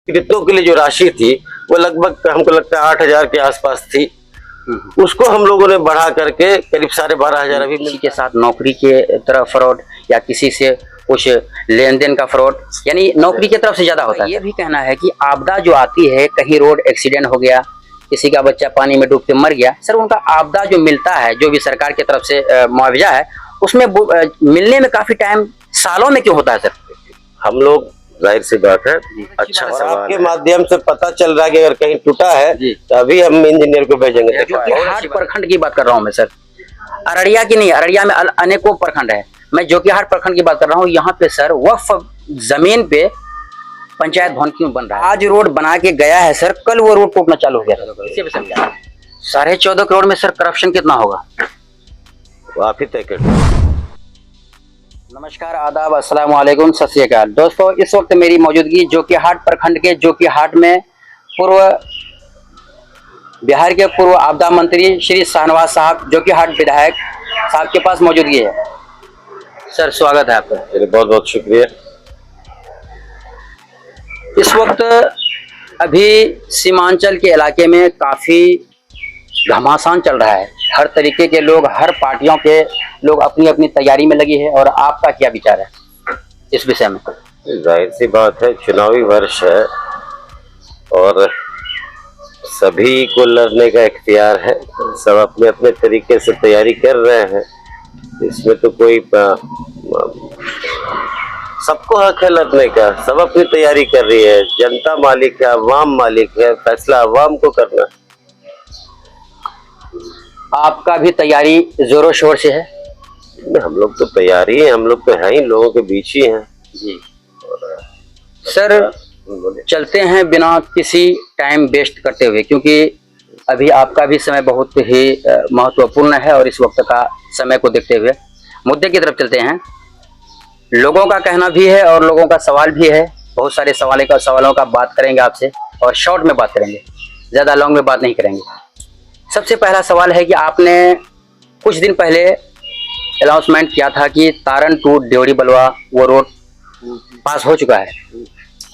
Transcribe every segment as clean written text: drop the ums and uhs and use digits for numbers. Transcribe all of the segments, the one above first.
पीड़ितों के लिए जो राशि थी वो लगभग हमको लगता है 8,000 के आसपास थी। उसको हम लोगों ने बढ़ा करके करीब 12,500 अभी किसी के साथ नौकरी के तरफ फ्रॉड या किसी से कुछ लेन देन का फ्रॉड, यानी नौकरी की तरफ से ज्यादा होता है। ये भी कहना है कि आपदा जो आती है, कहीं रोड एक्सीडेंट हो गया, किसी का बच्चा पानी में डूब के मर गया, सर उनका आपदा जो मिलता है, जो भी सरकार की तरफ से मुआवजा है, उसमें मिलने में काफी टाइम, सालों में क्यों होता है सर? हम लोग, जाहिर सी बात है, अच्छा सवाल आपके माध्यम से पता चल रहा है कि अगर कहीं टूटा है तो अभी हम इंजीनियर को भेजेंगे। जोकीहाट प्रखंड की बात कर रहा हूँ मैं सर, अररिया की नहीं। अररिया में अनेकों प्रखंड है, मैं जोकीहाट प्रखंड की बात कर रहा हूँ। यहाँ पे सर वक्फ जमीन पे पंचायत भवन क्यों बन रहा है? आज रोड बना के गया है सर, कल वो रोड टूटना चालू हो गया था। 14.5 करोड़ में सर करप्शन कितना होगा? आप ही तय कर। नमस्कार, आदाब, अस्सलाम वालेकुम, सत श्री अकाल। दोस्तों, इस वक्त मेरी मौजूदगी जोकीहाट प्रखंड के जोकीहाट में बिहार के पूर्व आपदा मंत्री श्री शाहनवाज साहब, जोकीहाट विधायक साहब के पास मौजूदगी है। सर स्वागत है आपका। बहुत बहुत शुक्रिया। इस वक्त अभी सीमांचल के इलाके में काफी घमासान चल रहा है। हर तरीके के लोग, हर पार्टियों के लोग अपनी अपनी तैयारी में लगे हैं, और आपका क्या विचार है इस विषय में? जाहिर सी बात है, चुनावी वर्ष है और सभी को लड़ने का इख्तियार है। सब अपने अपने तरीके से तैयारी कर रहे हैं। इसमें तो कोई सबको हक है लड़ने का, सब अपनी तैयारी कर रही है। जनता मालिक है, अवाम मालिक है, फैसला अवाम को करना है। आपका भी तैयारी जोरों शोर से है? हम लोग तो तैयारी है, हम लोग तो हैं ही, लोगों के बीच ही हैं जी। सर चलते हैं बिना किसी टाइम वेस्ट करते हुए, क्योंकि अभी आपका भी समय बहुत ही महत्वपूर्ण है, और इस वक्त का समय को देखते हुए मुद्दे की तरफ चलते हैं। लोगों का कहना भी है और लोगों का सवाल भी है। बहुत सारे सवालों का बात करेंगे आपसे, और शॉर्ट में बात करेंगे, ज़्यादा लॉन्ग में बात नहीं करेंगे। सबसे पहला सवाल है कि आपने कुछ दिन पहले अनाउंसमेंट किया था कि तारण टू देवरी बलवा वो रोड पास हो चुका है,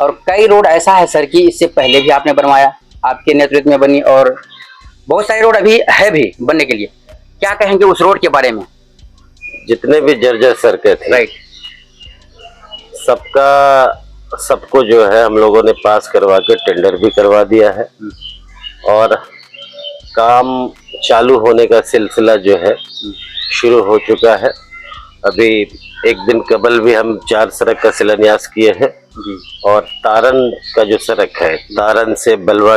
और कई रोड ऐसा है सर कि इससे पहले भी आपने बनवाया, आपके नेतृत्व में बनी, और बहुत सारे रोड अभी है भी बनने के लिए। क्या कहेंगे उस रोड के बारे में? जितने भी जर्जर सड़कें थे, राइट, सबको जो है हम लोगों ने पास करवा के टेंडर भी करवा दिया है, और काम चालू होने का सिलसिला जो है शुरू हो चुका है। अभी एक दिन कबल भी हम 4 सड़क का शिलान्यास किए हैं, और तारण का जो सड़क है, तारण से बलवा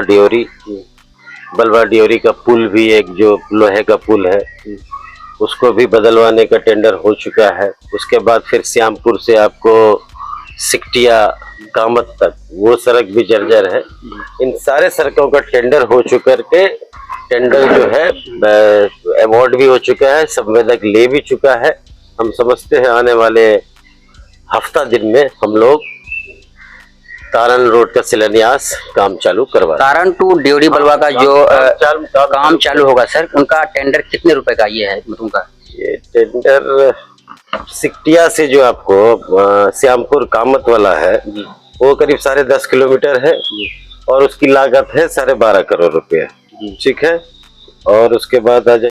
ड्योरी का पुल भी, एक जो लोहे का पुल है, उसको भी बदलवाने का टेंडर हो चुका है। उसके बाद फिर श्यामपुर से आपको सिकटिया कामत तक वो सड़क भी जर्जर है। इन सारे सड़कों का टेंडर हो चुका के, टेंडर जो है अवार्ड भी हो चुका है, संवेदक ले भी चुका है। हम समझते हैं आने वाले हफ्ता दिन में हम लोग तारण रोड का शिलान्यास काम चालू करवा। तारण टू देवरी बलवा का जो काम चालू होगा सर, उनका टेंडर कितने रुपए का ये है उनका? ये टेंडर सिकटिया से जो आपको श्यामपुर कामत वाला है, वो करीब 10.5 किलोमीटर है, और उसकी लागत है 12.5 करोड़ रुपए। ठीक है। और उसके बाद आ जाए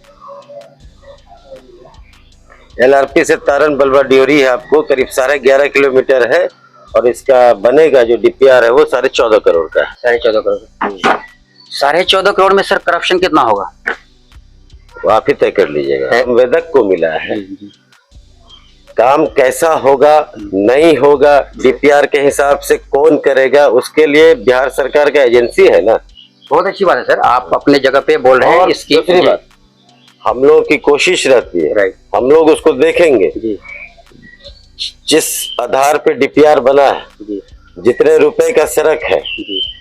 LRP से तारण बलवा ड्योरी है, आपको करीब 11.5 किलोमीटर है, और इसका बनेगा जो DPR है वो 14.5 करोड़ का है। 14.5 करोड़। 14.5 करोड़ में सर करप्शन कितना होगा? वो आप ही तय कर लीजिएगा। संवेदक को मिला है, काम कैसा होगा नहीं होगा, DPR के हिसाब से कौन करेगा, उसके लिए बिहार सरकार का एजेंसी है ना। बहुत अच्छी बात है सर, आप अपने जगह पे बोल रहे हैं। इसकी दूसरी बात, हम लोगों की कोशिश रहती है, राइट, हम लोग उसको देखेंगे जिस आधार पे DPR बना है, जितने रुपए का सड़क है,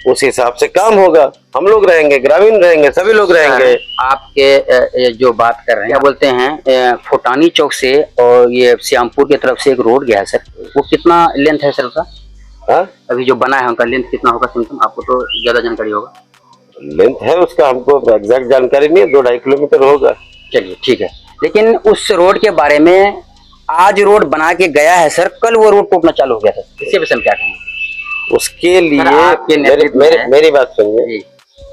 उस हिसाब से काम होगा। हम लोग रहेंगे, ग्रामीण रहेंगे, सभी लोग रहेंगे। आपके जो बात कर रहे हैं, क्या बोलते हैं, फुटानी चौक से और ये श्यामपुर की तरफ से एक रोड गया है सर, वो कितना लेंथ है सर उसका? हाँ, अभी जो बना है उनका लेंथ कितना होगा? आपको तो ज्यादा जानकारी होगा। लेंथ है उसका, हमको एग्जैक्ट जानकारी नहीं है, 2-2.5 किलोमीटर होगा। चलिए ठीक है, लेकिन उस रोड के बारे में, आज रोड बना के गया है सर, कल वो रोड टूटना चालू हो गया था, इसके विषय में क्या कहेंगे? उसके लिए आपके नेतृत्व में मेरी बात सुनिए, जी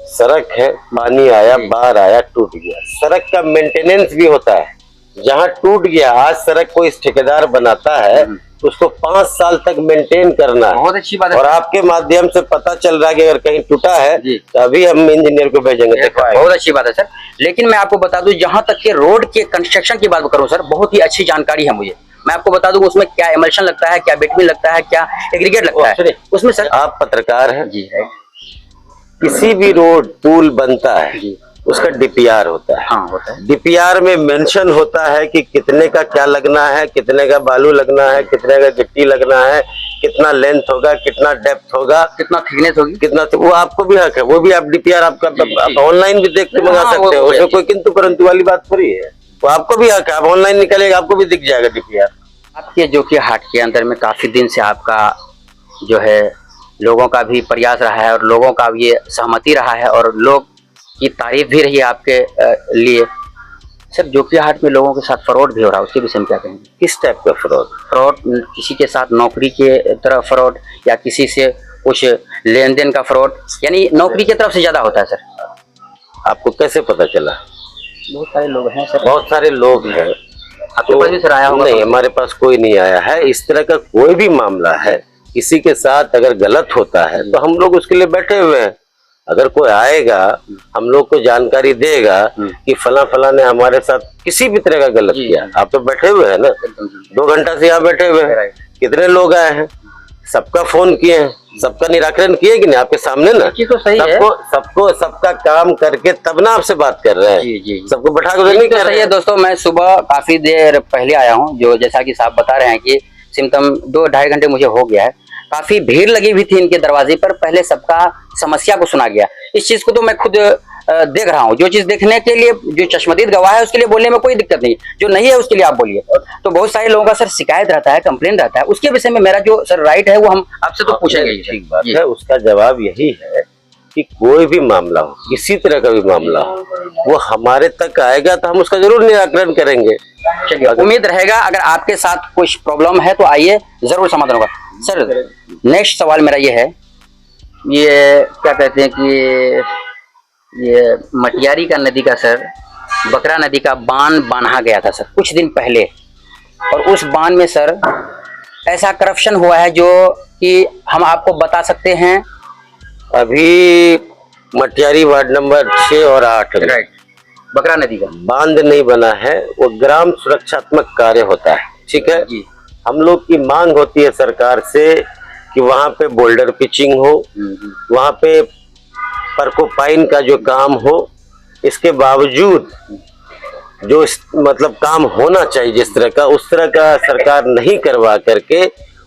सड़क है, पानी आया, बाढ़ आया, टूट गया, सड़क का मेंटेनेंस भी होता है। जहाँ टूट गया, आज सड़क को इस ठेकेदार बनाता है तो उसको 5 साल तक मेंटेन करना है। बहुत अच्छी बात है। और आपके माध्यम से पता चल रहा है कि अगर कहीं टूटा है जी। तो अभी हम इंजीनियर को भेजेंगे। बहुत अच्छी बात है सर। लेकिन मैं आपको बता दूं, जहां तक के रोड के कंस्ट्रक्शन की बात करूं सर, बहुत ही अच्छी जानकारी है मुझे। मैं आपको बता दूं उसमें क्या एमल्शन लगता है, क्या बिटुमिन लगता है, क्या एग्रीगेट लगता है उसमें सर। आप पत्रकार हैं जी है। किसी भी रोड पुल बनता है जी उसका डीपीआर होता है। हाँ होता है। डीपीआर में मेंशन होता है कि कितने का क्या लगना है, कितने का बालू लगना है, कितने का गिट्टी लगना है, कितना लेंथ होगा, कितना डेप्थ होगा, कितना थिकनेस होगी, कितना, वो आपको भी हक है। वो भी आप डीपीआर आपका आप ऑनलाइन भी देख के मंगा सकते हो। उसमें कोई किंतु परंतु वाली बात थोड़ी है। वो आपको भी हक है, आप ऑनलाइन निकलेगा आपको भी दिख जाएगा डीपीआर। आपके जो कि हाट के अंदर में काफी दिन से आपका जो है लोगों का भी प्रयास रहा है और लोगों का भी सहमति रहा है और लोग की तारीफ भी रही है आपके लिए। सर जोकिया हाट में लोगों के साथ फ्रॉड भी हो रहा है, उसके विषय में क्या कहेंगे? किस टाइप का फ्रॉड? फ्रॉड किसी के साथ नौकरी के तरफ फ्रॉड या किसी से कुछ लेन देन का फ्रॉड, यानी नौकरी की तरफ से ज्यादा होता है सर। आपको कैसे पता चला? बहुत सारे लोग हैं सर। बहुत सारे लोग हैं। आपके पास भी सर आया होगा? नहीं, हमारे पास कोई नहीं आया है। इस तरह का कोई भी मामला है किसी के साथ अगर गलत होता है तो हम लोग उसके लिए बैठे हुए हैं। अगर कोई आएगा हम लोग को जानकारी देगा कि फला फला ने हमारे साथ किसी भी तरह का गलत किया, आप तो बैठे हुए हैं ना, 2 घंटा से यहाँ बैठे हुए हैं। कितने लोग आए हैं, सबका फोन किए हैं, सबका निराकरण किए कि नहीं आपके सामने ना? तो सही है। सबको सबका काम करके तब ना आपसे बात कर रहे हैं। जी सबको बैठा कर नहीं कर रहे हैं। दोस्तों मैं सुबह काफी देर पहले आया हूँ, जो जैसा कि साहब बता रहे हैं कि सिम्टम 2-2.5 घंटे मुझे हो गया है। काफी भीड़ लगी हुई थी इनके दरवाजे पर। पहले सबका समस्या को सुना गया। इस चीज को तो मैं खुद देख रहा हूँ। जो चीज देखने के लिए जो चश्मदीद गवाह है उसके लिए बोलने में कोई दिक्कत नहीं, जो नहीं है उसके लिए आप बोलिए। तो बहुत सारे लोगों का सर शिकायत रहता है, कंप्लेन रहता है, उसके विषय में मेरा जो सर राइट है वो हम आपसे तो पूछेंगे। ठीक बात है। उसका जवाब यही है कि कोई भी मामला हो, किसी तरह का भी मामला हो, वो हमारे तक आएगा तो हम उसका जरूर निराकरण करेंगे। चलिए, उम्मीद रहेगा अगर आपके साथ कुछ प्रॉब्लम है तो आइए, जरूर समाधान होगा। सर नेक्स्ट सवाल मेरा ये है, ये क्या कहते हैं कि ये मटियारी का नदी का सर, बकरा नदी का बांध बांधा गया था सर कुछ दिन पहले, और उस बांध में सर ऐसा करप्शन हुआ है जो कि हम आपको बता सकते हैं। अभी मटियारी वार्ड नंबर 6 और 8 में राइट, बकरा नदी का बांध नहीं बना है, वो ग्राम सुरक्षात्मक कार्य होता है। ठीक है जी। हम लोग की मांग होती है सरकार से कि वहां पे बोल्डर पिचिंग हो, वहां पे परकोपाइन का जो काम हो, इसके बावजूद जो मतलब काम होना चाहिए जिस तरह का, उस तरह का सरकार नहीं करवा करके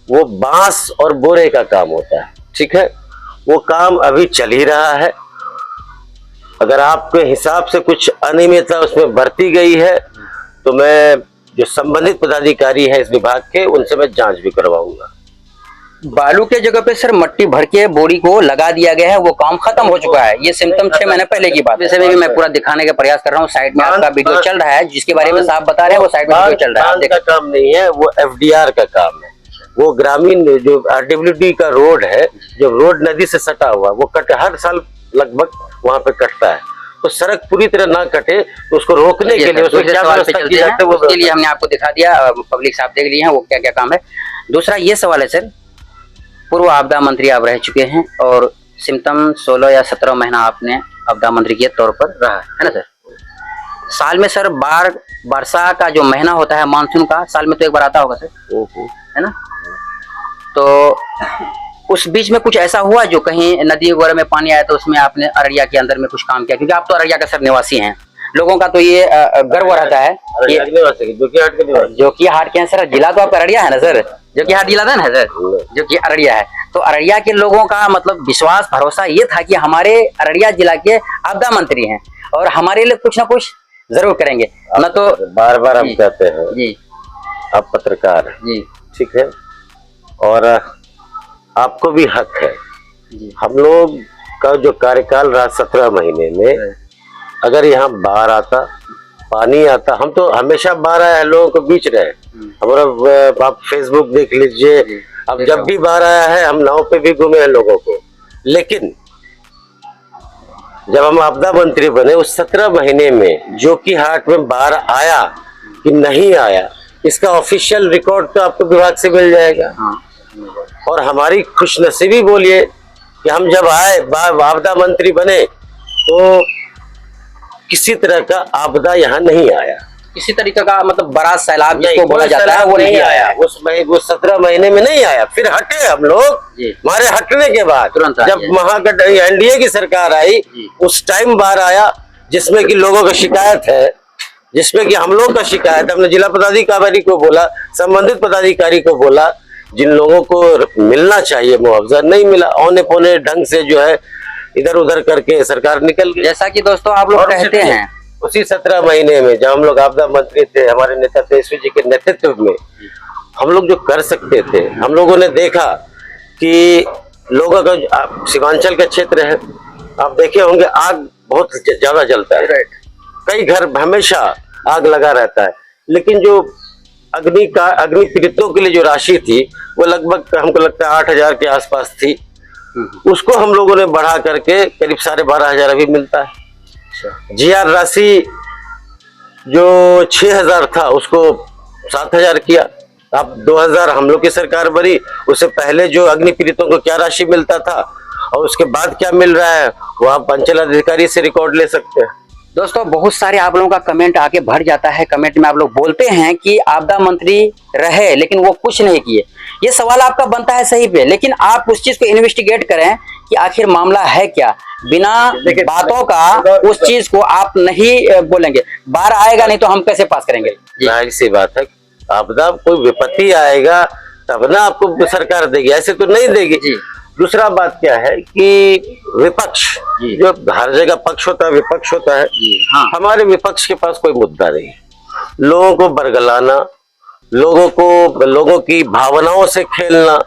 वो बांस और बोरे का काम होता है। ठीक है, वो काम अभी चल ही रहा है। अगर आपके हिसाब से कुछ अनियमितता उसमें बरती गई है तो मैं जो संबंधित पदाधिकारी है इस विभाग के, उनसे मैं जांच भी करवाऊंगा। बालू के जगह पे सर मट्टी भर के बोरी को लगा दिया गया है, वो काम खत्म हो चुका है। ये सिम्टम 6 महीने पहले की बात है। वैसे भी मैं पूरा दिखाने का प्रयास कर रहा हूँ। साइड में आपका वीडियो चल रहा है जिसके बारे में साहब बता रहे हैं, वो साइड में वीडियो चल रहा है। का काम नहीं है, वो एफडीआर का काम है। वो ग्रामीण जो आरडब्ल्यूडी का रोड है, जो रोड नदी से सटा हुआ, वो हर साल लगभग वहां पे कटता है। तो सड़क पूरी तरह ना कटे तो उसको रोकने के लिए उसमें क्या व्यवस्था की जाती है, उसके लिए हमने आपको दिखा दिया। पब्लिक साहब देख लिए हैं वो क्या क्या काम है। दूसरा ये सवाल है सर, पूर्व आपदा मंत्री आप रह चुके हैं और सिम्टम 16 या 17 महीना आपने आपदा मंत्री के तौर पर रहा है ना सर। साल में सर वर्षा का जो महीना होता है मानसून का, साल में तो एक बार आता होगा सर, है ना? तो उस बीच में कुछ ऐसा हुआ जो कहीं नदी वगैरह में पानी आया तो उसमें आपने अररिया के अंदर में कुछ काम किया? क्योंकि आप तो अररिया का सर निवासी हैं, लोगों का तो ये गर्व रहता है। जोकिया हाट के हैं सर, जिला तो आपका अररिया है ना सर, जोकिया हाट जिला था ना सर, जो कि अररिया है। तो अररिया के लोगों का मतलब विश्वास भरोसा ये था कि हमारे अररिया जिला के आपदा मंत्री हैं और हमारे लिए कुछ ना कुछ जरूर करेंगे। न तो बार बार हम कहते हैं जी, आप पत्रकार हैं जी, ठीक है, और आपको भी हक है। हम लोग का जो कार्यकाल रहा 17 महीने में, अगर यहाँ बाढ़ आता, पानी आता, हम तो हमेशा बाढ़ आए लोगों को बीच रहे। हमारा आप फेसबुक देख लीजिए, अब जब भी बाढ़ आया है हम नाव पे भी घूमे हैं लोगों को, लेकिन जब हम आपदा मंत्री बने उस 17 महीने में जोकीहाट में बाढ़ आया कि नहीं आया, इसका ऑफिशियल रिकॉर्ड तो आपको विभाग से मिल जाएगा। और हमारी खुशनसीबी बोलिए कि हम जब आए आपदा मंत्री बने तो किसी तरह का आपदा यहाँ नहीं आया, किसी तरीके का मतलब बड़ा सैलाब जिसको बोला जाता है वो नहीं आया। वो 17 महीने में नहीं आया। फिर हटे हम लोग, हमारे हटने के बाद तुरंत जब महागठ एनडीए की सरकार आई उस टाइम बाढ़ आया, जिसमें कि लोगों की शिकायत है, जिसमें कि हम लोग का शिकायत, हमने जिला पदाधिकारी को बोला, संबंधित पदाधिकारी को बोला, जिन लोगों को मिलना चाहिए मुआवजा नहीं मिला, औने पौने ढंग से जो है इधर उधर करके सरकार निकल गई। जैसा कि दोस्तों आप लोग कहते हैं उसी 17 महीने में जब हम लोग आपदा मंत्री थे, हमारे नेता तेजस्वी जी के नेतृत्व में हम लोग जो कर सकते थे, हम लोगों ने देखा कि लोगों का सीमांचल का क्षेत्र है, आप देखे होंगे आग बहुत ज्यादा जलता है, कई घर हमेशा आग लगा रहता है, लेकिन जो अग्नि पीड़ितों के लिए जो राशि थी वो लगभग हमको लगता है 8,000 के आसपास थी। उसको हम लोगों ने बढ़ा करके करीब 12,500 अभी मिलता है। जीआर राशि जो 6,000 था उसको 7,000 किया। अब 2000 हम लोग की सरकार बनी, उससे पहले जो अग्नि पीड़ितों को क्या राशि मिलता था और उसके बाद क्या मिल रहा है वो आप अंचल अधिकारी से रिकॉर्ड ले सकते हैं। दोस्तों बहुत सारे आप लोगों का कमेंट आके भर जाता है। कमेंट में आप लोग बोलते हैं कि आपदा मंत्री रहे लेकिन वो कुछ नहीं किए। ये सवाल आपका बनता है सही पे, लेकिन आप उस चीज को इन्वेस्टिगेट करें कि आखिर मामला है क्या। बिना बातों का उस चीज को आप नहीं बोलेंगे। बाढ़ आएगा नहीं तो हम कैसे पास करेंगे। जाहिर सी बात है, आपदा कोई विपत्ति आएगा तब ना आपको सरकार देगी, ऐसे तो नहीं देगी। दूसरा बात क्या है कि विपक्ष जो हर जगह पक्ष होता है विपक्ष होता है, हमारे विपक्ष के पास कोई मुद्दा नहीं। लोगों को बरगलाना, लोगों की भावनाओं से खेलना,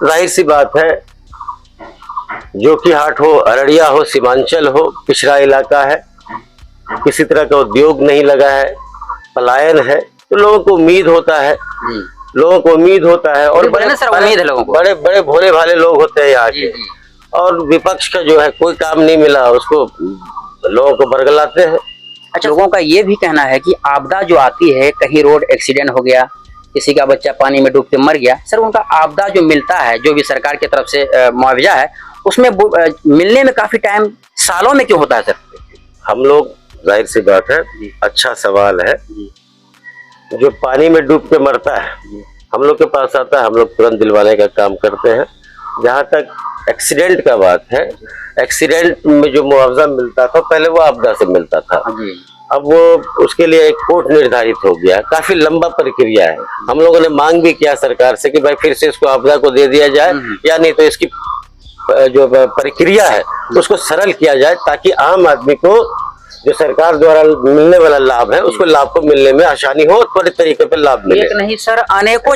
जाहिर सी बात है जोकीहाट हो, अररिया हो, सीमांचल हो, पिछड़ा इलाका है, किसी तरह का उद्योग नहीं लगा है, पलायन है, तो लोगों को उम्मीद होता है, और बड़े बड़े भोले भाले लोग होते हैं यहाँ के, और विपक्ष का जो है कोई काम नहीं मिला उसको लोगों को बरगलाते हैं। अच्छा, लोगों का ये भी कहना है कि आपदा जो आती है, कहीं रोड एक्सीडेंट हो गया, किसी का बच्चा पानी में डूब के मर गया, सर उनका आपदा जो मिलता है जो भी सरकार की तरफ से मुआवजा है उसमें मिलने में काफी टाइम, सालों में क्यों होता है सर? हम लोग, जाहिर सी बात है, अच्छा सवाल है, जो पानी में डूब के मरता है हम लोग के पास आता है, हम लोग तुरंत दिलवाने का काम करते हैं। जहाँ तक एक्सीडेंट का बात है, एक्सीडेंट में जो मुआवजा मिलता था पहले वो आपदा से मिलता था, अब वो उसके लिए एक कोर्ट निर्धारित हो गया, काफी लंबा प्रक्रिया है। हम लोगों ने मांग भी किया सरकार से कि भाई फिर से इसको आपदा को दे दिया जाए, या नहीं तो इसकी जो प्रक्रिया है उसको सरल किया जाए, ताकि आम आदमी को जो सरकार द्वारा मिलने वाला लाभ है उसको लाभ को मिलने में आसानी हो, त्वरित तरीके पे लाभ मिले। एक नहीं सर, अनेकों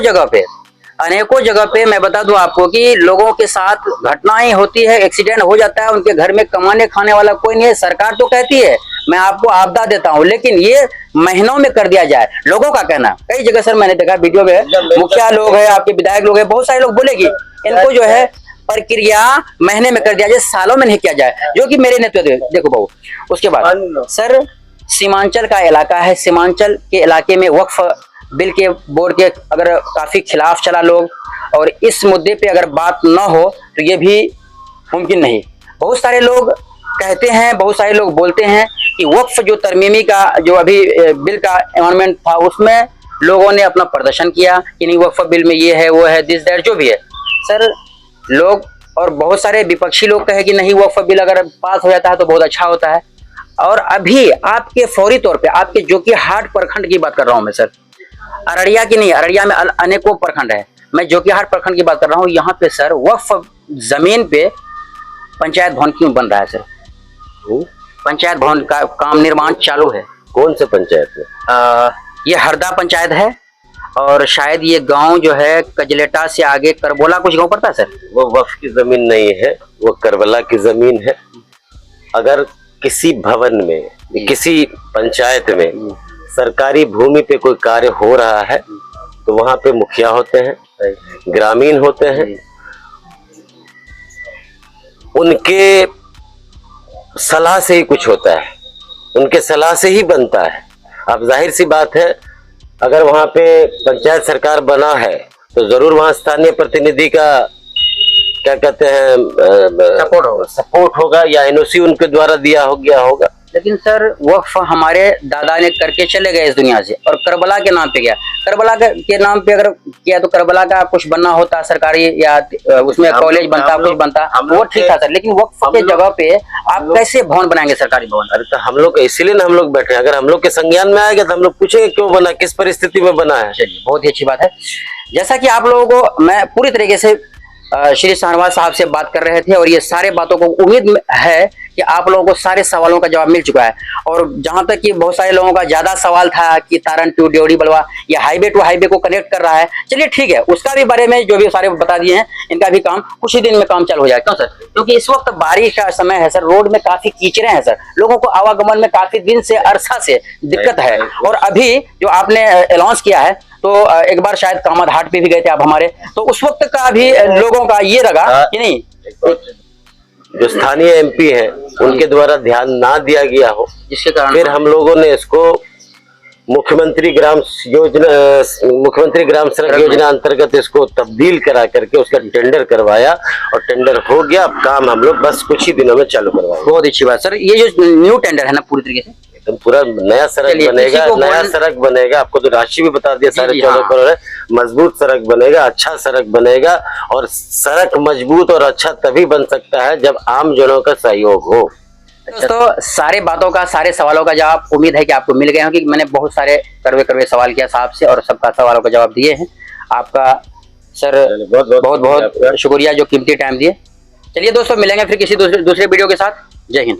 जगह पे मैं बता दूं आपको कि लोगों के साथ घटनाएं होती है, एक्सीडेंट हो जाता है, उनके घर में कमाने खाने वाला कोई नहीं है। सरकार तो कहती है मैं आपको आपदा देता हूं, लेकिन ये महीनों में कर दिया जाए। लोगों का कहना, कई जगह सर मैंने देखा वीडियो में, मुखिया लोग है, आपके विधायक लोग है, बहुत सारे लोग बोलेगी इनको जो है प्रक्रिया महीने में कर दिया जाए, सालों में नहीं किया जाए, जो कि मेरे नेतृत्व। देखो बाबू, उसके बाद सर सीमांचल का इलाका है, सीमांचल के इलाके में वक्फ बिल के बोर्ड के अगर काफी खिलाफ चला लोग, और इस मुद्दे पे अगर बात न हो तो ये भी मुमकिन नहीं। बहुत सारे लोग कहते हैं, बहुत सारे लोग बोलते हैं कि वक्फ जो तरमीमी का जो अभी बिल का अमेंडमेंट था उसमें लोगों ने अपना प्रदर्शन किया कि नहीं वक्फ बिल में ये है वो है, दिस दैट जो भी है सर। लोग और बहुत सारे विपक्षी लोग कहे कि नहीं वक्फ बिल अगर पास हो जाता है तो बहुत अच्छा होता है। और अभी आपके फौरी तौर पे आपके जोकीहाट प्रखंड की बात कर रहा हूं मैं सर, अररिया की नहीं, अररिया में अनेकों प्रखंड है, मैं जोकीहाट प्रखंड की बात कर रहा हूँ। यहाँ पे सर वक्फ जमीन पे पंचायत भवन क्यों बन रहा है सर? पंचायत भवन का काम निर्माण चालू है। कौन से पंचायत में? ये हरदा पंचायत है, और शायद ये गांव जो है कजलेटा से आगे करबोला कुछ गांव पड़ता है सर। वो वक्फ की जमीन नहीं है, वो करबला की जमीन है। अगर किसी भवन में, किसी पंचायत में सरकारी भूमि पे कोई कार्य हो रहा है तो वहां पे मुखिया होते हैं, ग्रामीण होते हैं, उनके सलाह से ही कुछ होता है, उनके सलाह से ही बनता है। अब जाहिर सी बात है, अगर वहां पे पंचायत सरकार बना है तो जरूर वहां स्थानीय प्रतिनिधि का क्या कहते हैं सपोर्ट होगा या एनओसी उनके द्वारा दिया हो गया होगा। लेकिन सर वक्फ हमारे दादा ने करके चले गए इस दुनिया से, और करबला के नाम पे गया। करबला के नाम पे अगर किया तो करबला का कुछ बनना होता सरकारी, या उसमें कॉलेज बनता, कुछ बनता, वो ठीक था सर। लेकिन वक्फ के जगह पे आप कैसे भवन बनाएंगे, सरकारी भवन? अरे तो हम लोग इसीलिए ना हम लोग बैठे हैं, अगर हम लोग के संज्ञान में आएगा तो हम लोग पूछेंगे क्यों बना, किस परिस्थिति में बना है। चलिए, बहुत ही अच्छी बात है। जैसा कि आप लोगों को मैं पूरी तरीके से श्री शाहनवाज साहब से बात कर रहे थे, और ये सारे बातों को उम्मीद है कि आप लोगों को सारे सवालों का जवाब मिल चुका है। और जहां तक कि बहुत सारे लोगों का ज्यादा सवाल था कि तारण टू ड्योढ़ी बलवा या हाईवे टू हाईवे को कनेक्ट कर रहा है, चलिए ठीक है, उसका भी बारे में जो भी सारे बता दिए हैं, इनका भी काम कुछ ही दिन में काम चालू हो जाएगा। क्यों सर? क्योंकि इस वक्त बारिश का समय है सर, रोड में काफी कीचड़े हैं सर, लोगों को आवागमन में काफी दिन से अरसा से दिक्कत है। और अभी जो आपने अनाउंस किया है, तो एक बार शायद कामद हाट पे भी गए थे आप हमारे, तो उस वक्त का भी लोगों का ये लगा कि नहीं, जो स्थानीय एमपी हैं उनके द्वारा ध्यान ना दिया गया हो, जिसके कारण फिर हम लोगों ने इसको मुख्यमंत्री ग्राम सड़क योजना अंतर्गत इसको तब्दील करा करके उसका टेंडर करवाया, और टेंडर हो गया। अब काम हम लोग बस कुछ ही दिनों में चालू करवाएंगे। बहुत अच्छी बात सर। ये जो न्यू टेंडर है ना, पूरी तरीके से एकदम पूरा नया सड़क बनेगा, नया सड़क बनेगा। आपको तो राशि भी बता दिया, 14.5 करोड़ है। मजबूत सड़क बनेगा, अच्छा सड़क बनेगा, और सड़क मजबूत और अच्छा तभी बन सकता है जब आम जनों का सहयोग हो। दोस्तों, सारे बातों का, सारे सवालों का जवाब उम्मीद है कि आपको मिल गए होंगे। मैंने बहुत सारे कड़वे सवाल किया साहब से, और सबका सवालों का जवाब दिए हैं। आपका सर बहुत बहुत शुक्रिया जो कीमती टाइम दिए। चलिए दोस्तों, मिलेंगे फिर किसी दूसरे वीडियो के साथ। जय हिंद।